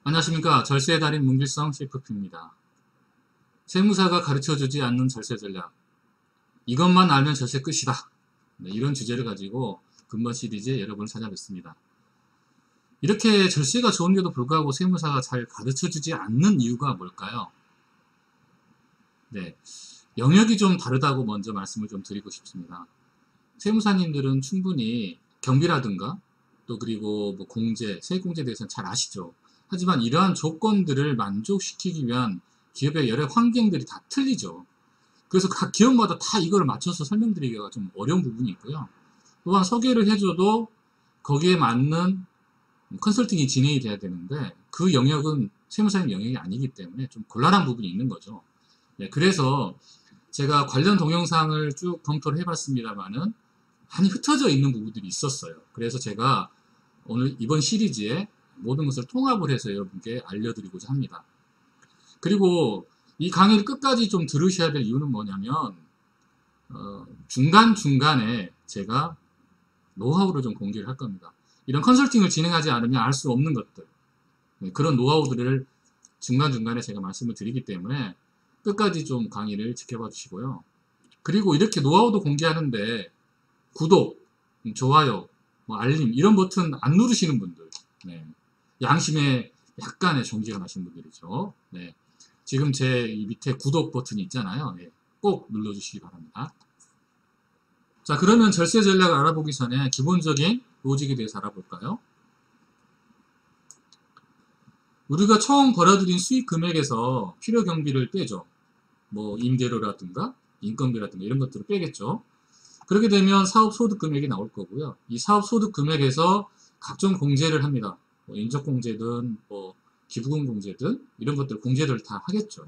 안녕하십니까. 절세의 달인 문길성 CFP입니다. 세무사가 가르쳐주지 않는 절세 전략. 이것만 알면 절세 끝이다. 네, 이런 주제를 가지고 근본 시리즈에 여러분을 찾아뵙습니다. 이렇게 절세가 좋은데도 불구하고 세무사가 잘 가르쳐주지 않는 이유가 뭘까요? 네, 영역이 좀 다르다고 먼저 말씀을 좀 드리고 싶습니다. 세무사님들은 충분히 경비라든가 또 그리고 뭐 공제, 세액공제에 대해서는 잘 아시죠. 하지만 이러한 조건들을 만족시키기 위한 기업의 여러 환경들이 다 틀리죠. 그래서 각 기업마다 다 이걸 맞춰서 설명드리기가 좀 어려운 부분이 있고요. 또한 소개를 해줘도 거기에 맞는 컨설팅이 진행이 돼야 되는데 그 영역은 세무사님 영역이 아니기 때문에 좀 곤란한 부분이 있는 거죠. 네, 그래서 제가 관련 동영상을 쭉 검토를 해봤습니다만은 많이 흩어져 있는 부분들이 있었어요. 그래서 제가 오늘 이번 시리즈에 모든 것을 통합을 해서 여러분께 알려드리고자 합니다. 그리고 이 강의를 끝까지 좀 들으셔야 될 이유는 뭐냐면 중간중간에 제가 노하우를 좀 공개를 할 겁니다. 이런 컨설팅을 진행하지 않으면 알 수 없는 것들, 그런 노하우들을 중간중간에 제가 말씀을 드리기 때문에 끝까지 좀 강의를 지켜봐 주시고요. 그리고 이렇게 노하우도 공개하는데 구독, 좋아요, 뭐 알림 이런 버튼 안 누르시는 분들, 네. 양심에 약간의 정지가 나신 분들이죠. 네. 지금 제 이 밑에 구독 버튼이 있잖아요. 네. 꼭 눌러주시기 바랍니다. 자, 그러면 절세 전략을 알아보기 전에 기본적인 로직에 대해서 알아볼까요? 우리가 총 벌어들인 수익 금액에서 필요 경비를 빼죠. 뭐 임대료라든가 인건비라든가 이런 것들을 빼겠죠. 그렇게 되면 사업 소득 금액이 나올 거고요. 이 사업 소득 금액에서 각종 공제를 합니다. 뭐 인적 공제든 뭐 기부금 공제든 이런 것들 공제를 다 하겠죠.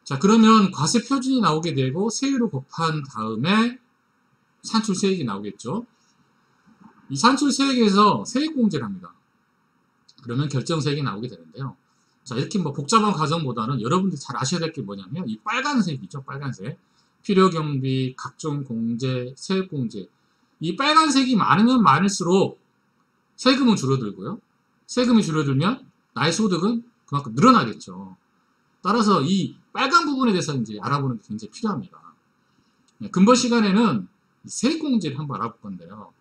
자, 그러면 과세 표준이 나오게 되고 세율을 곱한 다음에 산출세액이 나오겠죠. 이 산출세액에서 세액 공제를 합니다. 그러면 결정세액이 나오게 되는데요. 자, 이렇게 뭐 복잡한 과정보다는 여러분들이 잘 아셔야 될 게 뭐냐면 이 빨간색이죠. 빨간색. 필요경비, 각종 공제, 세액 공제. 이 빨간색이 많으면 많을수록 세금은 줄어들고요. 세금이 줄어들면 나의 소득은 그만큼 늘어나겠죠. 따라서 이 빨간 부분에 대해서 이제 알아보는 게 굉장히 필요합니다. 네, 근본 시간에는 세액 공제를 한번 알아볼 건데요.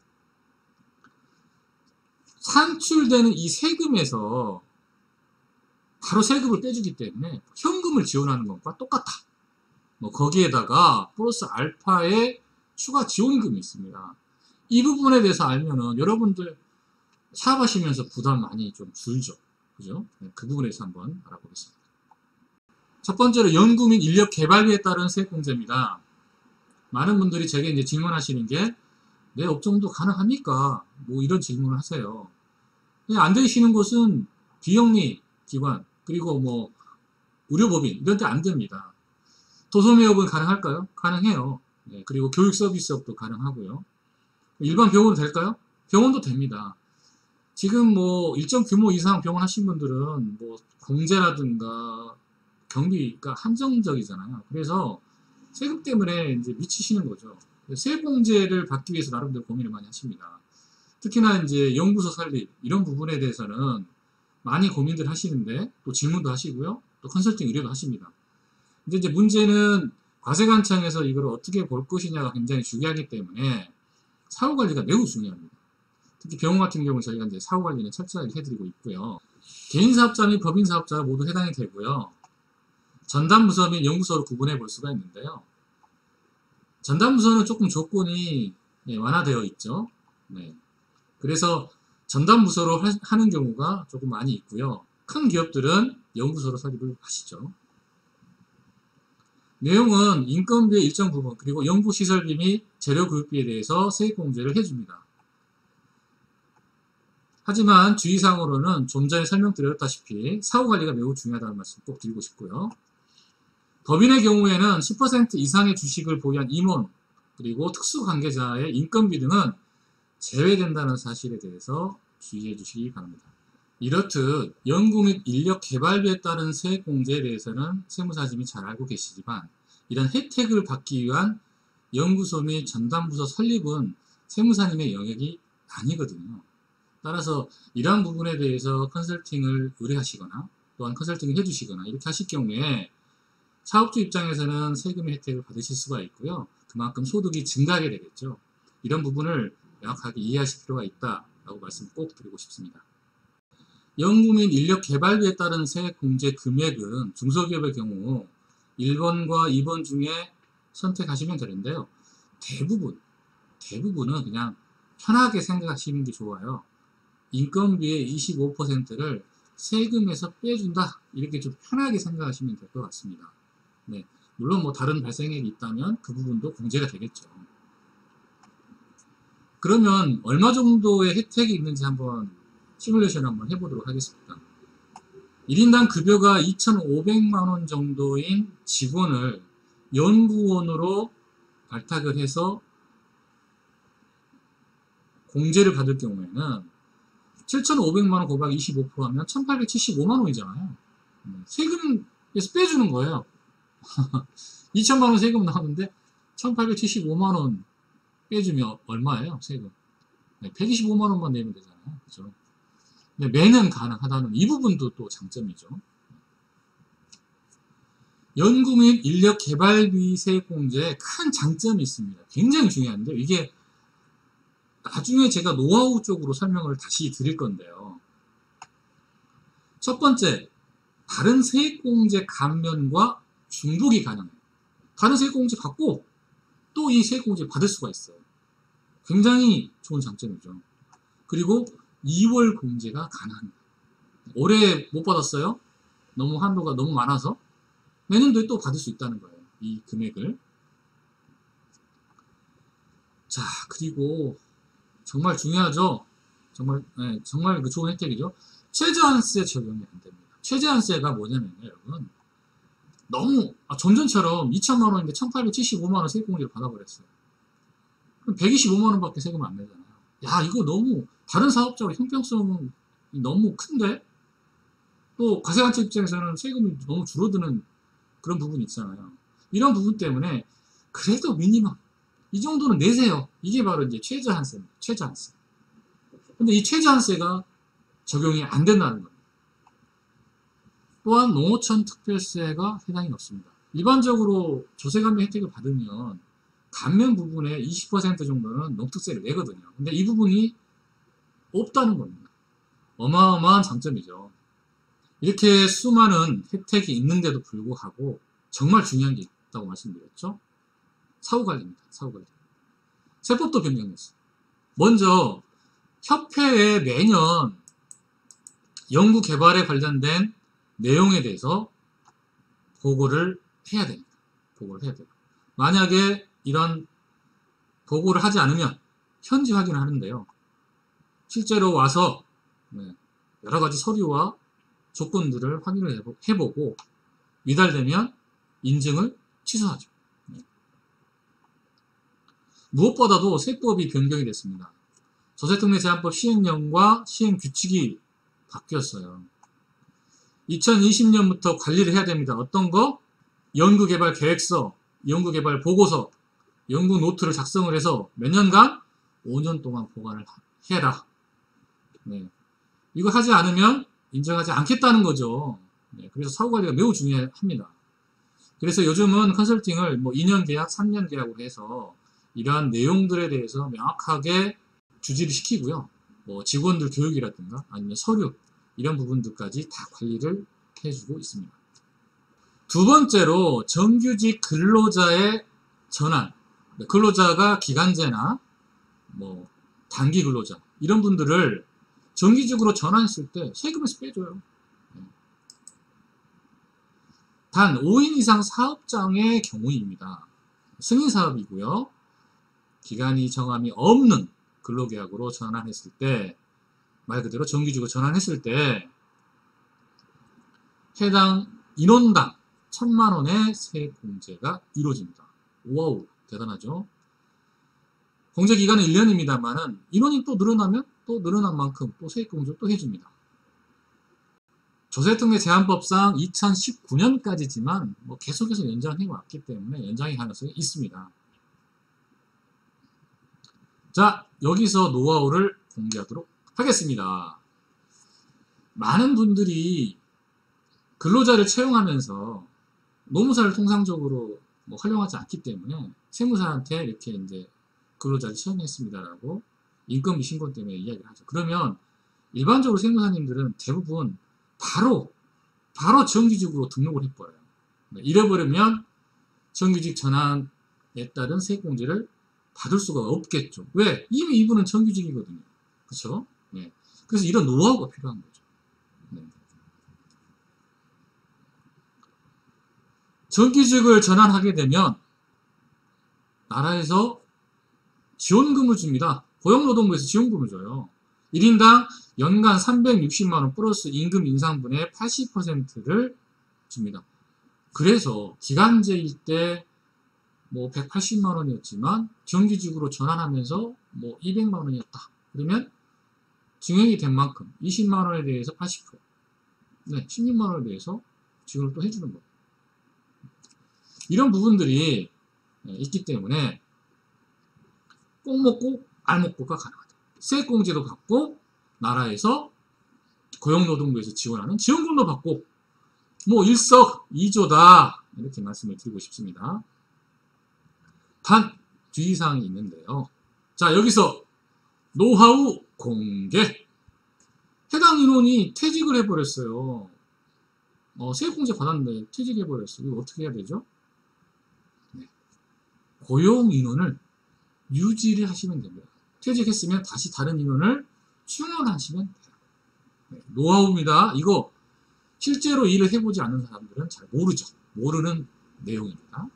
산출되는 이 세금에서 바로 세금을 빼주기 때문에 현금을 지원하는 것과 똑같다. 뭐 거기에다가 플러스 알파의 추가 지원금이 있습니다. 이 부분에 대해서 알면은 여러분들 사업하시면서 부담 많이 좀 줄죠. 그죠? 네, 그 부분에 대해서 한번 알아보겠습니다. 첫 번째로 연구 및 인력 개발비에 따른 세액공제입니다. 많은 분들이 제게 이제 질문하시는 게 내 업종도 가능합니까? 뭐 이런 질문을 하세요. 안 되시는 곳은 비영리 기관 그리고 뭐 의료법인 이런 데 안 됩니다. 도소매업은 가능할까요? 가능해요. 네, 그리고 교육 서비스업도 가능하고요. 일반 병원은 될까요? 병원도 됩니다. 지금 뭐 일정 규모 이상 병원 하신 분들은 뭐 공제라든가 경비가 한정적이잖아요. 그래서 세금 때문에 이제 미치시는 거죠. 세액공제를 받기 위해서 나름대로 고민을 많이 하십니다. 특히나 이제 연구소 설립 이런 부분에 대해서는 많이 고민들 하시는데 또 질문도 하시고요. 또 컨설팅 의뢰도 하십니다. 근데 이제 문제는 과세관청에서 이걸 어떻게 볼 것이냐가 굉장히 중요하기 때문에 사후관리가 매우 중요합니다. 특히 병원 같은 경우는 저희가 이제 사후관리는 철저하게 해드리고 있고요. 개인사업자 및 법인사업자가 모두 해당이 되고요. 전담부서 및 연구소로 구분해 볼 수가 있는데요. 전담부서는 조금 조건이 완화되어 있죠. 네. 그래서 전담부서로 하는 경우가 조금 많이 있고요. 큰 기업들은 연구소로 설립을 하시죠. 내용은 인건비의 일정 부분 그리고 연구시설비 및 재료구입비에 대해서 세액공제를 해줍니다. 하지만 주의사항으로는 좀 전에 설명드렸다시피 사후관리가 매우 중요하다는 말씀 꼭 드리고 싶고요. 법인의 경우에는 10% 이상의 주식을 보유한 임원 그리고 특수관계자의 인건비 등은 제외된다는 사실에 대해서 주의해 주시기 바랍니다. 이렇듯 연구 및 인력 개발비에 따른 세액공제에 대해서는 세무사님이 잘 알고 계시지만 이런 혜택을 받기 위한 연구소 및 전담부서 설립은 세무사님의 영역이 아니거든요. 따라서 이러한 부분에 대해서 컨설팅을 의뢰하시거나 또한 컨설팅을 해주시거나 이렇게 하실 경우에 사업주 입장에서는 세금의 혜택을 받으실 수가 있고요. 그만큼 소득이 증가하게 되겠죠. 이런 부분을 명확하게 이해하실 필요가 있다라고 말씀 꼭 드리고 싶습니다. 연구 및 인력 개발비에 따른 세액 공제 금액은 중소기업의 경우 1번과 2번 중에 선택하시면 되는데요. 대부분은 그냥 편하게 생각하시는 게 좋아요. 인건비의 25%를 세금에서 빼준다. 이렇게 좀 편하게 생각하시면 될 것 같습니다. 네, 물론 뭐 다른 발생액이 있다면 그 부분도 공제가 되겠죠. 그러면 얼마 정도의 혜택이 있는지 한번 시뮬레이션 한번 해보도록 하겠습니다. 1인당 급여가 2,500만원 정도인 직원을 연구원으로 발탁을 해서 공제를 받을 경우에는 7,500만원 곱하기 25% 하면 1,875만원이잖아요. 세금에서 빼주는 거예요. 2천만원 세금 나오는데 1,875만원 빼주면 얼마예요? 세금. 네, 125만원만 내면 되잖아요. 그죠? 네, 매는 가능하다는 이 부분도 또 장점이죠. 연구 및 인력 개발비 세액공제에 큰 장점이 있습니다. 굉장히 중요한데 이게 나중에 제가 노하우 쪽으로 설명을 다시 드릴 건데요. 첫 번째, 다른 세액공제 감면과 중복이 가능해요. 다른 세액공제 받고 또 이 세액공제 받을 수가 있어요. 굉장히 좋은 장점이죠. 그리고 2월 공제가 가능합니다. 올해 못 받았어요. 너무 한도가 너무 많아서 내년도에 또 받을 수 있다는 거예요. 이 금액을. 자, 그리고 정말 중요하죠. 정말 그 좋은 혜택이죠. 최저한세 적용이 안 됩니다. 최저한세가 뭐냐면요, 여러분. 너무 전전처럼 2천만 원인데 1,875만 원 세액공제를 받아버렸어요. 그럼 125만 원밖에 세금을 안 내잖아요. 야, 이거 너무 다른 사업자로 형평성이 너무 큰데? 또 과세관청 입장에서는 세금이 너무 줄어드는 그런 부분이 있잖아요. 이런 부분 때문에 그래도 미니멈 이 정도는 내세요. 이게 바로 이제 최저한세입니다. 최저한세. 근데 이 최저한세가 적용이 안 된다는 겁니다. 또한 농어촌 특별세가 해당이 없습니다. 일반적으로 조세감면 혜택을 받으면 감면 부분에 20% 정도는 농특세를 내거든요. 근데 이 부분이 없다는 겁니다. 어마어마한 장점이죠. 이렇게 수많은 혜택이 있는데도 불구하고 정말 중요한 게 있다고 말씀드렸죠. 사후관리입니다. 사후관리. 세법도 변경됐어요. 먼저 협회에 매년 연구개발에 관련된 내용에 대해서 보고를 해야 됩니다. 보고를 해야 돼요. 만약에 이런 보고를 하지 않으면 현지 확인을 하는데요. 실제로 와서 여러 가지 서류와 조건들을 확인을 해보고 미달되면 인증을 취소하죠. 무엇보다도 세법이 변경이 됐습니다. 조세특례 제한법 시행령과 시행규칙이 바뀌었어요. 2020년부터 관리를 해야 됩니다. 어떤 거? 연구개발 계획서, 연구개발 보고서, 연구 노트를 작성을 해서 몇 년간? 5년 동안 보관을 해라. 네. 이거 하지 않으면 인정하지 않겠다는 거죠. 네. 그래서 사후관리가 매우 중요합니다. 그래서 요즘은 컨설팅을 뭐 2년 계약, 3년 계약으로 해서 이러한 내용들에 대해서 명확하게 주지를 시키고요. 뭐 직원들 교육이라든가 아니면 서류 이런 부분들까지 다 관리를 해주고 있습니다. 두 번째로 정규직 근로자의 전환. 근로자가 기간제나 뭐 단기 근로자 이런 분들을 정규직으로 전환했을 때 세금에서 빼줘요. 단 5인 이상 사업장의 경우입니다. 승인사업이고요. 기간이 정함이 없는 근로계약으로 전환했을 때 말 그대로 정규직으로 전환했을 때 해당 인원당 1,000만 원의 세액 공제가 이루어집니다. 와우, 대단하죠? 공제 기간은 1년입니다만은 인원이 또 늘어나면 또 늘어난 만큼 또 세액 공제를 또 해줍니다. 조세특례 제한법상 2019년까지지만 뭐 계속해서 연장해 왔기 때문에 연장의 가능성이 있습니다. 자, 여기서 노하우를 공개하도록 하겠습니다. 많은 분들이 근로자를 채용하면서 노무사를 통상적으로 뭐 활용하지 않기 때문에 세무사한테 이렇게 이제 근로자를 채용했습니다라고 인건비 신고 때문에 이야기를 하죠. 그러면 일반적으로 세무사님들은 대부분 바로 정규직으로 등록을 해버려요. 잃어버리면 정규직 전환에 따른 세액공제를 받을 수가 없겠죠. 왜? 이미 이분은 정규직이거든요. 그렇죠? 네. 그래서 이런 노하우가 필요한 거죠. 네. 정규직을 전환하게 되면 나라에서 지원금을 줍니다. 고용노동부에서 지원금을 줘요. 1인당 연간 360만원 플러스 임금 인상분의 80%를 줍니다. 그래서 기간제일 때 뭐 180만원이었지만 정규직으로 전환하면서 뭐 200만원이었다. 그러면 증액이 된 만큼 20만원에 대해서 80%, 네, 16만원에 대해서 지원을 또 해주는 거예요. 이런 부분들이 있기 때문에 꼭 먹고 알 먹고가 가능하다. 세액공제도 받고 나라에서 고용노동부에서 지원하는 지원금도 받고 뭐 일석이조다 이렇게 말씀을 드리고 싶습니다. 단 주의사항이 있는데요. 자, 여기서 노하우 공개. 해당 인원이 퇴직을 해버렸어요. 세액공제 받았는데 퇴직해버렸어요. 이거 어떻게 해야 되죠? 네. 고용 인원을 유지를 하시면 됩니다. 퇴직했으면 다시 다른 인원을 충원하시면 돼요. 네, 노하우입니다. 이거 실제로 일을 해보지 않는 사람들은 잘 모르죠. 모르는 내용입니다.